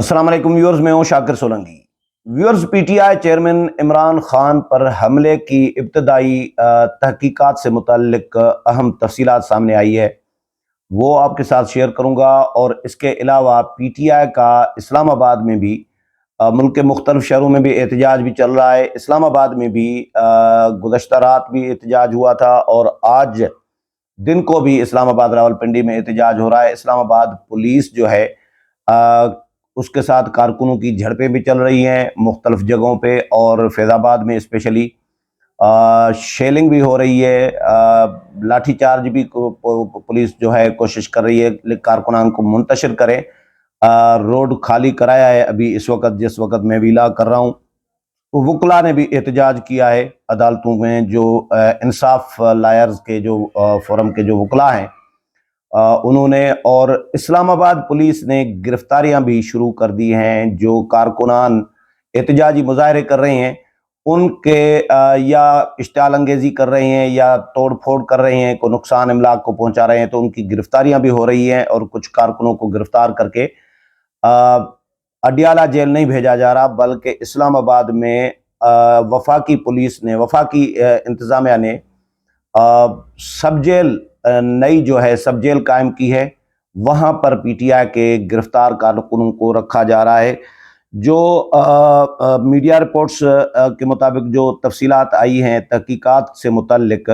السلام علیکم ویورز، میں ہوں Shakir Solangi. Viewers, P T I chairman Imran Khan پر حملے کی ابتدائی تحقیقات سے متعلق اہم تفصیلات سامنے آئی ہے، وہ آپ کے ساتھ شیئر کروں گا۔ اور اس کے علاوہ پی ٹی آئی کا اسلام آباد میں بھی ملک کے مختلف شہروں میں بھی احتجاج بھی چل رہا ہے۔ اسلام آباد میں بھی گزشتہ رات بھی احتجاج ہوا تھا اور آج دن کو بھی اسلام آباد راولپنڈی میں احتجاج ہو رہا ہے۔ اسلام آباد پولیس جو ہے اس کے ساتھ کارکنوں کی جھڑپیں بھی چل رہی ہیں مختلف جگہوں پہ، اور فیض آباد میں اسپیشلی شیلنگ بھی ہو رہی ہے، لاٹھی چارج بھی پولیس جو ہے کوشش کر رہی ہے کارکنان کو منتشر کرے۔ روڈ خالی کرایا ہے ابھی اس وقت جس وقت میں ویلا کر رہا ہوں۔ وکلا نے بھی احتجاج کیا ہے عدالتوں میں، جو انصاف لائرز کے جو فورم کے جو وکلا ہیں انہوں نے، اور اسلام آباد پولیس نے گرفتاریاں بھی شروع کر دی ہیں۔ جو کارکنان احتجاجی مظاہرے کر رہے ہیں ان کے یا اشتعال انگیزی کر رہے ہیں یا توڑ پھوڑ کر رہے ہیں، کوئی نقصان املاک کو پہنچا رہے ہیں، تو ان کی گرفتاریاں بھی ہو رہی ہیں، اور کچھ کارکنوں کو گرفتار کر کے اڈیالہ جیل نہیں بھیجا جا رہا، بلکہ اسلام آباد میں وفاقی پولیس نے، وفاقی انتظامیہ نے سب جیل نئی جو ہے سب جیل قائم کی ہے، وہاں پر پی ٹی آئی کے گرفتار کارکنوں کو رکھا جا رہا ہے۔ جو میڈیا رپورٹس کے مطابق جو تفصیلات آئی ہیں تحقیقات سے متعلق،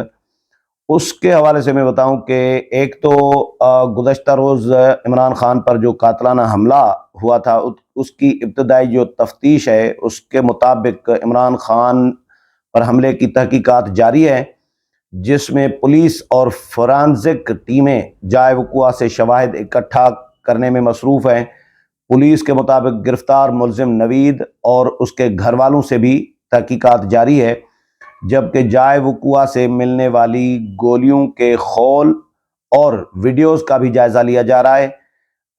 اس کے حوالے سے میں بتاؤں کہ ایک تو گزشتہ روز عمران خان پر جو قاتلانہ حملہ ہوا تھا اس کی ابتدائی جو تفتیش ہے اس کے مطابق عمران خان پر حملے کی تحقیقات جاری ہے، جس میں پولیس اور فورانزک ٹیمیں جائے وقوع سے شواہد اکٹھا کرنے میں مصروف ہیں۔ پولیس کے مطابق گرفتار ملزم نوید اور اس کے گھر والوں سے بھی تحقیقات جاری ہے، جبکہ جائے وقوع سے ملنے والی گولیوں کے خول اور ویڈیوز کا بھی جائزہ لیا جا رہا ہے۔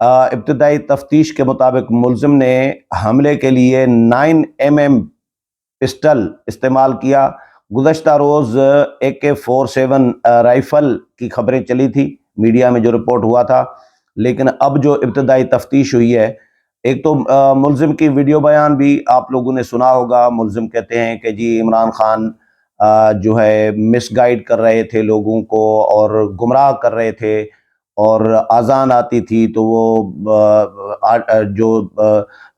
ابتدائی تفتیش کے مطابق ملزم نے حملے کے لیے 9mm پسٹل استعمال کیا۔ گزشتہ روز AK-47 رائفل کی خبریں چلی تھی میڈیا میں، جو رپورٹ ہوا تھا، لیکن اب جو ابتدائی تفتیش ہوئی ہے، ایک تو ملزم کی ویڈیو بیان بھی آپ لوگوں نے سنا ہوگا۔ ملزم کہتے ہیں کہ جی عمران خان جو ہے مس گائیڈ کر رہے تھے لوگوں کو اور گمراہ کر رہے تھے، اور آذان آتی تھی تو وہ جو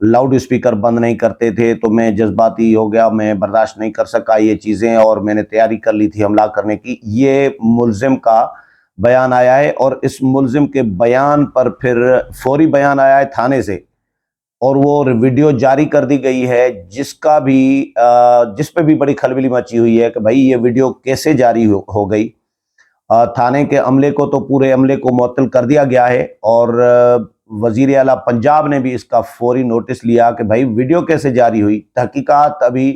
لاؤڈ اسپیکر بند نہیں کرتے تھے، تو میں جذباتی ہو گیا، میں برداشت نہیں کر سکا یہ چیزیں، اور میں نے تیاری کر لی تھی حملہ کرنے کی۔ یہ ملزم کا بیان آیا ہے، اور اس ملزم کے بیان پر پھر فوری بیان آیا ہے تھانے سے، اور وہ ویڈیو جاری کر دی گئی ہے، جس پہ بھی بڑی کھلبلی مچی ہوئی ہے کہ بھائی یہ ویڈیو کیسے جاری ہو گئی۔ تھانے کے عملے کو تو پورے عملے کو معطل کر دیا گیا ہے، اور وزیر اعلیٰ پنجاب نے بھی اس کا فوری نوٹس لیا کہ بھائی ویڈیو کیسے جاری ہوئی۔ تحقیقات ابھی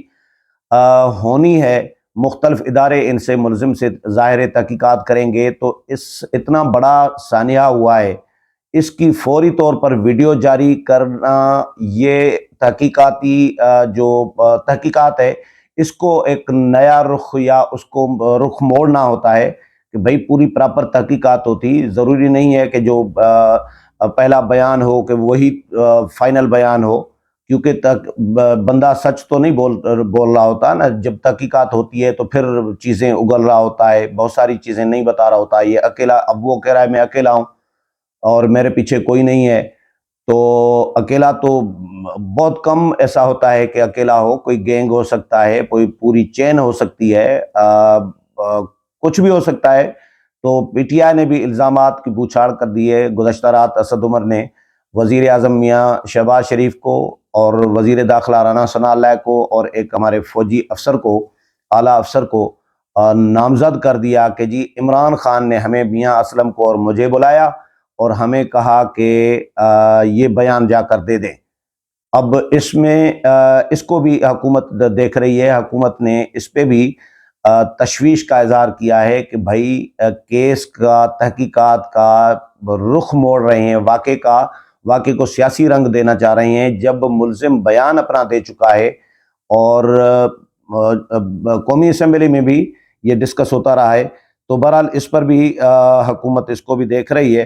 ہونی ہے، مختلف ادارے ان سے ملزم سے ظاہر تحقیقات کریں گے، تو اتنا بڑا سانحہ ہوا ہے، اس کی فوری طور پر ویڈیو جاری کرنا، یہ تحقیقاتی جو تحقیقات ہے اس کو ایک نیا رخ یا اس کو رخ موڑنا ہوتا ہے کہ بھئی پوری پراپر تحقیقات ہوتی۔ ضروری نہیں ہے کہ جو پہلا بیان ہو کہ وہی فائنل بیان ہو، کیونکہ بندہ سچ تو نہیں بول رہا ہوتا نا، جب تحقیقات ہوتی ہے تو پھر چیزیں اگل رہا ہوتا ہے، بہت ساری چیزیں نہیں بتا رہا ہوتا۔ یہ اکیلا، اب وہ کہہ رہا ہے میں اکیلا ہوں اور میرے پیچھے کوئی نہیں ہے، تو اکیلا تو بہت کم ایسا ہوتا ہے کہ اکیلا ہو، کوئی گینگ ہو سکتا ہے، کوئی پوری چین ہو سکتی ہے، کچھ بھی ہو سکتا ہے۔ تو پی ٹی آئی نے بھی الزامات کی بوچھاڑ کر دی ہے۔ گزشتہ رات اسد عمر نے وزیر اعظم میاں شہباز شریف کو اور وزیر داخلہ رانا ثناء اللہ کو اور ایک ہمارے فوجی افسر کو، اعلیٰ افسر کو نامزد کر دیا کہ جی عمران خان نے ہمیں، میاں اسلم کو اور مجھے بلایا اور ہمیں کہا کہ یہ بیان جا کر دے دیں۔ اب اس میں اس کو بھی حکومت دیکھ رہی ہے، حکومت نے اس پہ بھی تشویش کا اظہار کیا ہے کہ بھائی کیس کا، تحقیقات کا رخ موڑ رہے ہیں، واقعے کو سیاسی رنگ دینا چاہ رہے ہیں، جب ملزم بیان اپنا دے چکا ہے، اور قومی اسمبلی میں بھی یہ ڈسکس ہوتا رہا ہے۔ تو بہرحال اس پر بھی حکومت اس کو بھی دیکھ رہی ہے۔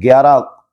11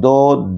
2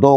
2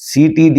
CTD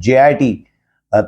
JIT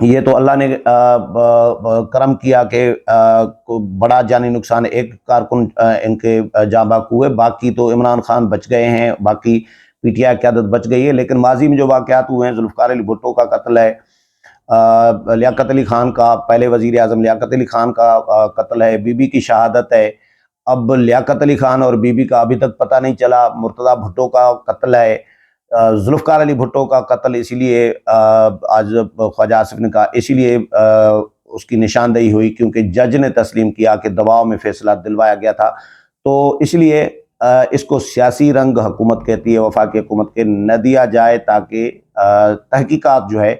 یہ تو اللہ نے کرم کیا کہ بڑا جانی نقصان، ایک کارکن ان کے جاں بحق ہوئے، باقی تو عمران خان بچ گئے ہیں، باقی پی ٹی آئی قیادت بچ گئی ہے۔ لیکن ماضی میں جو واقعات ہوئے ہیں، ذوالفقار علی بھٹو کا قتل ہے، لیاقت علی خان کا، پہلے وزیر اعظم لیاقت علی خان کا قتل ہے، بی بی کی شہادت ہے، اب لیاقت علی خان اور بی بی کا ابھی تک پتہ نہیں چلا، مرتضیٰ بھٹو کا قتل ہے، ذوالفقار علی بھٹو کا قتل اسی لیے آج خواجہ آصف نے کہا، اسی لیے اس کی نشاندہی ہوئی کیونکہ جج نے تسلیم کیا کہ دباؤ میں فیصلہ دلوایا گیا تھا، تو اس لیے اس کو سیاسی رنگ حکومت کہتی ہے، وفاقی حکومت کے نہ دیا جائے تاکہ تحقیقات جو ہے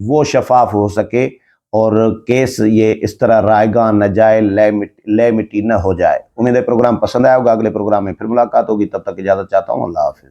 وہ شفاف ہو سکے اور کیس یہ اس طرح رائے گاں نہ جائے، لے مٹی نہ ہو جائے۔ امید ہے پروگرام پسند آیا ہوگا، اگلے پروگرام میں پھر ملاقات ہوگی، تب تک اجازت چاہتا ہوں، اللہ حافظ۔